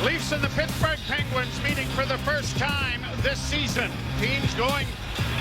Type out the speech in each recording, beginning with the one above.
Leafs and the Pittsburgh Penguins meeting for the first time this season. Teams going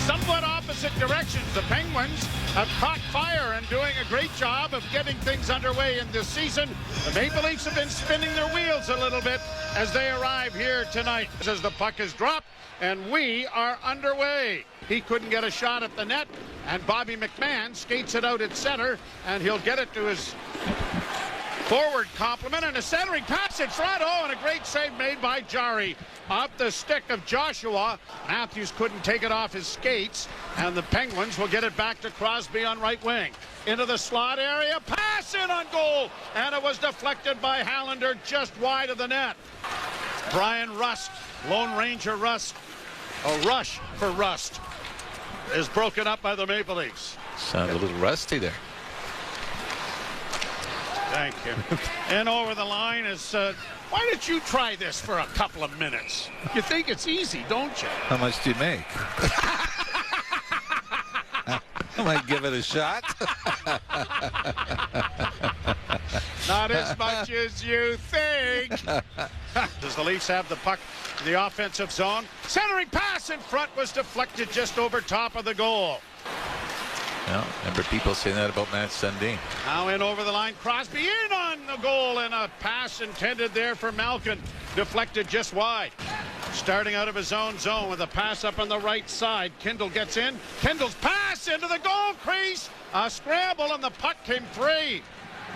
somewhat opposite directions. The Penguins have caught fire and doing a great job of getting things underway in this season. The Maple Leafs have been spinning their wheels a little bit as they arrive here tonight. As the puck is dropped, and we are underway. He couldn't get a shot at the net, and Bobby McMahon skates it out at center, and he'll get it to his forward complement, and a centering pass in front. Oh, and a great save made by Jari off the stick of Joshua. Matthews couldn't take it off his skates, and the Penguins will get it back to Crosby on right wing. Into the slot area, pass in on goal, and it was deflected by Hallander just wide of the net. Brian Rust, Lone Ranger Rust, a rush for Rust, is broken up by the Maple Leafs. Sound a little rusty there. Thank you. And over the line is, why don't you try this for a couple of minutes? You think it's easy, don't you? How much do you make? I might give it a shot. Not as much as you think. Does the Leafs have the puck in the offensive zone? Centering pass in front was deflected just over top of the goal. Well, remember people saying that about Matt Sundin. Now in over the line, Crosby in on the goal, and a pass intended there for Malkin, deflected just wide. Starting out of his own zone with a pass up on the right side. Kindle gets in. Kindle's pass into the goal crease. A scramble, and the puck came free.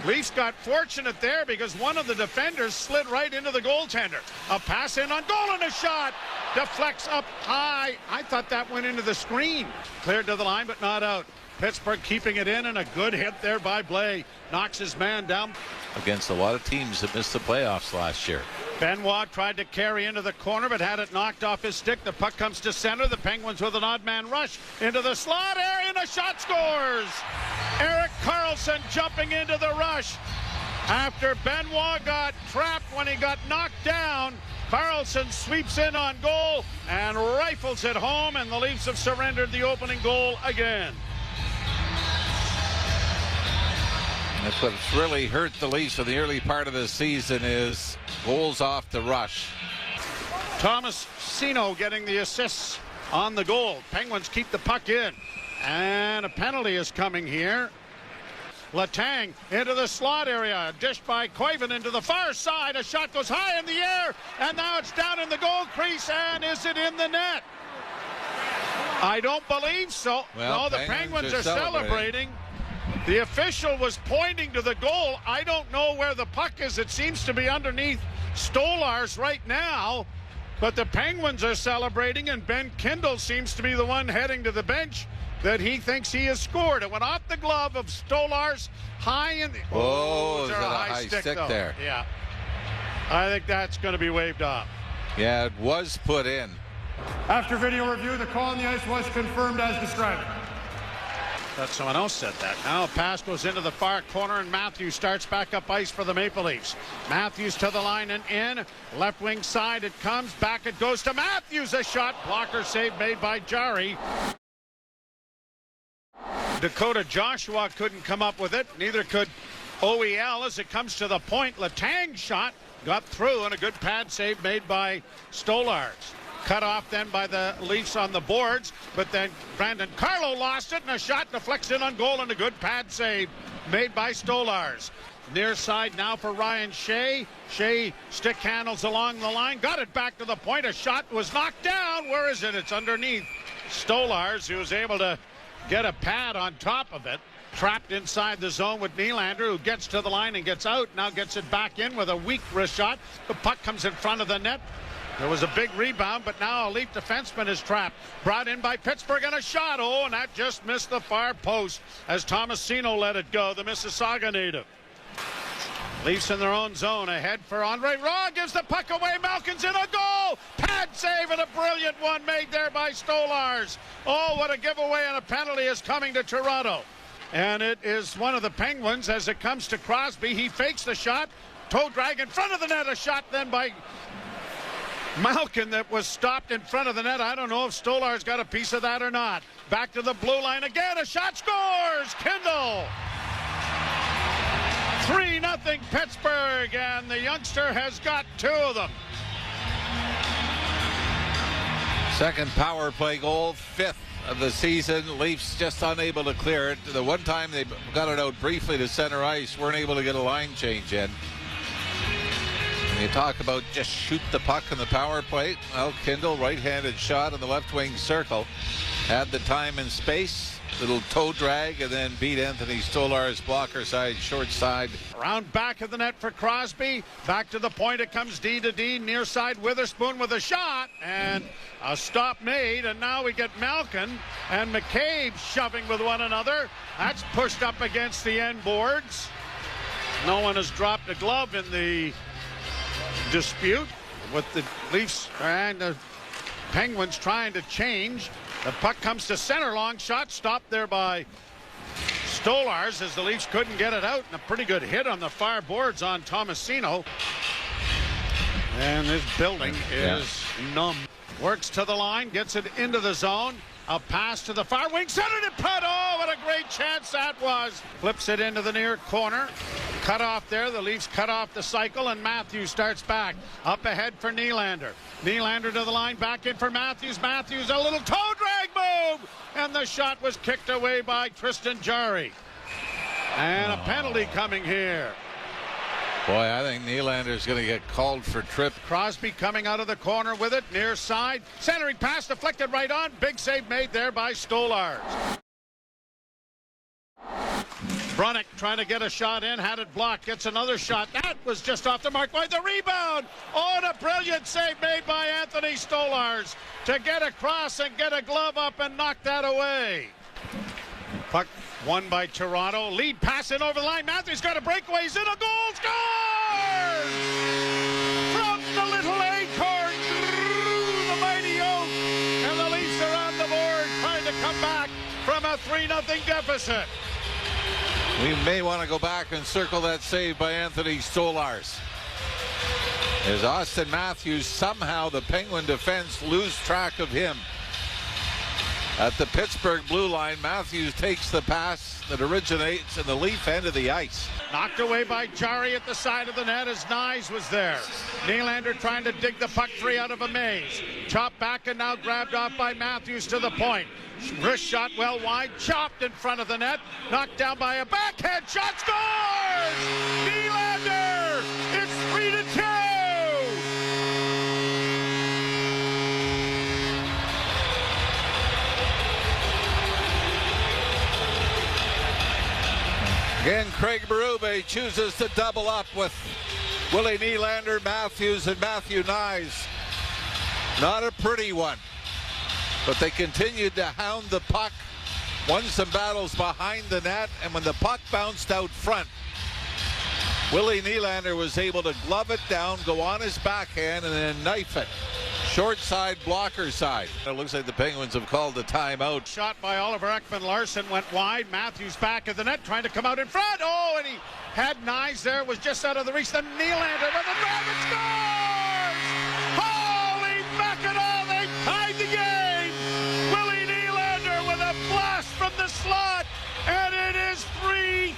Leafs got fortunate there because one of the defenders slid right into the goaltender. A pass in on goal, and a shot. Deflects up high. I thought that went into the screen. Cleared to the line, but not out. Pittsburgh keeping it in, and a good hit there by Blais. Knocks his man down. Against a lot of teams that missed the playoffs last year. Benoit tried to carry into the corner, but had it knocked off his stick. The puck comes to center. The Penguins with an odd man rush into the slot area, and a shot scores. Erik Karlsson jumping into the rush. After Benoit got trapped when he got knocked down, Karlsson sweeps in on goal and rifles it home, and the Leafs have surrendered the opening goal again. That's what's really hurt the Leafs in the early part of the season is goals off the rush. Thomas Sino getting the assists on the goal. Penguins keep the puck in, and a penalty is coming here. Letang into the slot area, dished by Koivu into the far side. A shot goes high in the air, and now it's down in the goal crease, and is it in the net? I don't believe so. Well, no, the Penguins are celebrating. The official was pointing to the goal. I don't know where the puck is. It seems to be underneath Stolarz right now. But the Penguins are celebrating, and Ben Kindle seems to be the one heading to the bench that he thinks he has scored. It went off the glove of Stolarz high in the... Oh, is there that a high stick there? Yeah. I think that's going to be waved off. Yeah, it was put in. After video review, the call on the ice was confirmed as described. Thought someone else said that. Now a pass goes into the far corner, and Matthews starts back up ice for the Maple Leafs. Matthews to the line and in. Left wing side it comes. Back it goes to Matthews. A shot. Blocker save made by Jari. Dakota Joshua couldn't come up with it. Neither could OEL as it comes to the point. Letang's shot got through, and a good pad save made by Stolarz. Cut off then by the Leafs on the boards, but then Brandon Carlo lost it, and a shot deflects in on goal, and a good pad save made by Stolarz. Near side now for Ryan Shea. Shea stick handles along the line, got it back to the point. A shot was knocked down. Where is it? It's underneath Stolarz, who was able to get a pad on top of it. Trapped inside the zone with Nylander, who gets to the line and gets out. Now gets it back in with a weak wrist shot. The puck comes in front of the net. There was a big rebound, but now a Leaf defenseman is trapped. Brought in by Pittsburgh, and a shot. Oh, and that just missed the far post as Tomasino let it go, the Mississauga native. Leafs in their own zone. Ahead for Andre Raw. Gives the puck away. Malkin's in a goal. Pad save, and a brilliant one made there by Stolarz. Oh, what a giveaway, and a penalty is coming to Toronto. And it is one of the Penguins as it comes to Crosby. He fakes the shot. Toe drag in front of the net. A shot then by Malkin that was stopped in front of the net. I don't know if Stolarz got a piece of that or not. Back to the blue line again. A shot scores. Kindle. 3-0. 1-0 Pittsburgh, and the youngster has got 2 of them. Second power play goal, 5th of the season. Leafs just unable to clear it. The one time they got it out briefly to center ice, weren't able to get a line change in. And you talk about just shoot the puck in the power play. Well, Kindle, right-handed shot in the left wing circle. Had the time and space. Little toe drag and then beat Anthony Stolar's blocker side, short side. Around back of the net for Crosby. Back to the point it comes D to D. Near side Witherspoon with a shot. And a stop made. And now we get Malkin and McCabe shoving with one another. That's pushed up against the end boards. No one has dropped a glove in the dispute with the Leafs and the Penguins trying to change. The puck comes to center, long shot, stopped there by Stolars as the Leafs couldn't get it out, and a pretty good hit on the far boards on Tomasino. And this building is numb. Works to the line, gets it into the zone. A pass to the far wing, centered it, put. Oh, what a great chance that was. Flips it into the near corner. Cut off there. The Leafs cut off the cycle, and Matthews starts back. Up ahead for Nylander. Nylander to the line, back in for Matthews. Matthews, a little toe drag move, and the shot was kicked away by Tristan Jarry. And a penalty coming here. Boy, I think Nylander's going to get called for trip. Crosby coming out of the corner with it, near side. Centering pass deflected right on. Big save made there by Stolars. Brunick trying to get a shot in, had it blocked, gets another shot. That was just off the mark by the rebound. Oh, and a brilliant save made by Anthony Stolars to get across and get a glove up and knock that away. Puck won by Toronto. Lead pass in over the line. Matthews got a breakaway. He's in, a goal. Scores! From the little acorn through the mighty oak. And the Leafs are on the board trying to come back from a 3-0 deficit. We may want to go back and circle that save by Anthony Stolars. As Austin Matthews, somehow the Penguin defense lose track of him. At the Pittsburgh blue line, Matthews takes the pass that originates in the Leaf end of the ice. Knocked away by Jarry at the side of the net as Nyes was there. Nylander trying to dig the puck free out of a maze. Chopped back and now grabbed off by Matthews to the point. Wrist shot well wide, chopped in front of the net. Knocked down by a backhand shot, scores! Nylander! It's 3-2! Again, Craig Berube chooses to double up with Willie Nylander, Matthews, and Matthew Nyes. Not a pretty one, but they continued to hound the puck, won some battles behind the net, and when the puck bounced out front, Willie Nylander was able to glove it down, go on his backhand, and then knife it. Short side, blocker side. It looks like the Penguins have called the timeout. Shot by Oliver Ekman-Larsson went wide. Matthews back of the net, trying to come out in front. Oh, and he had Nyes there, was just out of the reach. Then Nylander with a grab and scores! Holy mackerel, they tied the game! Willie Nylander with a blast from the slot, and it is 3-3.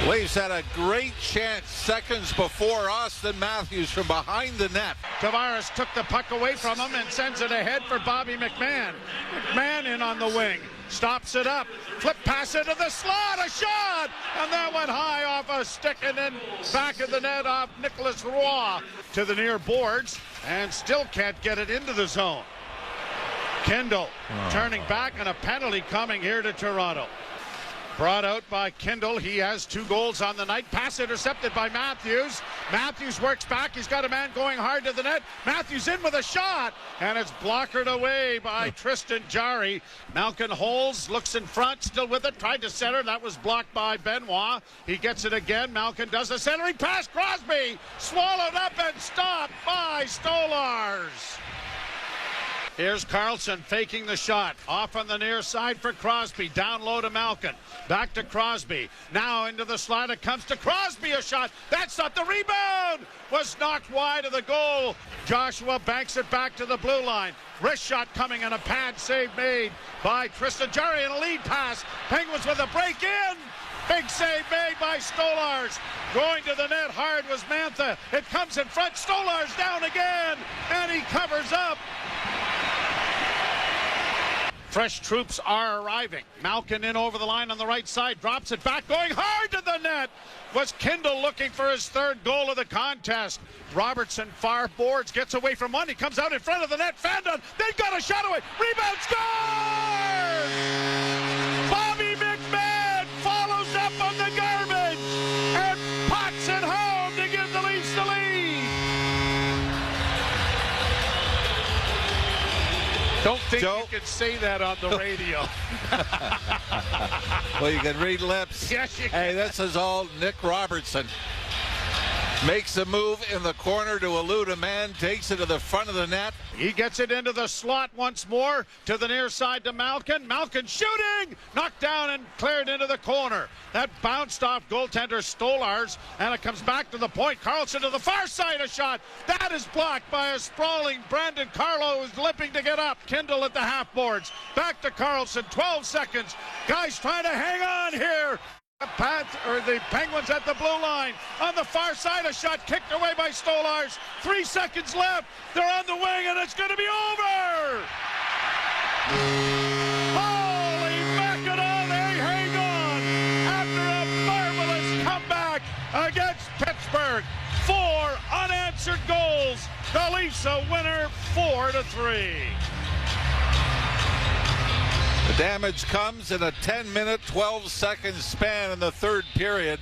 Leafs had a great chance seconds before Austin Matthews from behind the net. Tavares took the puck away from him and sends it ahead for Bobby McMahon. McMahon in on the wing, stops it up, flip pass into the slot, a shot, and that went high off a stick and then back of the net off Nicholas Roy to the near boards and still can't get it into the zone. Kindle turning back and a penalty coming here to Toronto. Brought out by Kindle. He has 2 goals on the night. Pass intercepted by Matthews. Matthews works back. He's got a man going hard to the net. Matthews in with a shot, and it's blockered away by Tristan Jarry. Malkin holds, looks in front, still with it, tried to center. That was blocked by Benoit. He gets it again. Malkin does the centering pass. Crosby swallowed up and stopped by Stolars. Here's Carlson faking the shot. Off on the near side for Crosby. Down low to Malkin. Back to Crosby. Now into the slot. It comes to Crosby. A shot. That's not the rebound. rebound was knocked wide of the goal. Joshua banks it back to the blue line. Wrist shot coming and a pad save made by Tristan Jarry and a lead pass. Penguins with a break in. Big save made by Stolars. Going to the net hard was Mantha. It comes in front. Stolars down again. And he covers up. Fresh troops are arriving. Malkin in over the line on the right side. Drops it back. Going hard to the net. Was Kindle looking for his third goal of the contest. Robertson far boards. Gets away from one. He comes out in front of the net. Fandon. They got a shot away. Rebound. Scores! Bobby McMahon follows up on the garbage and pots it home to give the Leafs the lead. Don't think Joe? you can say that on the radio. Well, you can read lips. Yes, you Hey, can. this is all Nick Robertson. Makes a move in the corner to elude a man, takes it to the front of the net. He gets it into the slot once more to the near side to Malkin. Malkin shooting! Knocked down and cleared into the corner. That bounced off goaltender Stolars, and it comes back to the point. Carlson to the far side, a shot. That is blocked by a sprawling Brandon Carlo, who's limping to get up. Kindle at the half boards. Back to Carlson, 12 seconds. Guys trying to hang on here. The Penguins at the blue line. On the far side, a shot kicked away by Stolars. 3 seconds left. They're on the wing, and it's going to be over. Holy mackerel, they hang on after a marvelous comeback against Pittsburgh. 4 unanswered goals. The Leafs a winner, 4-3. The damage comes in a 10-minute, 12-second span in the third period.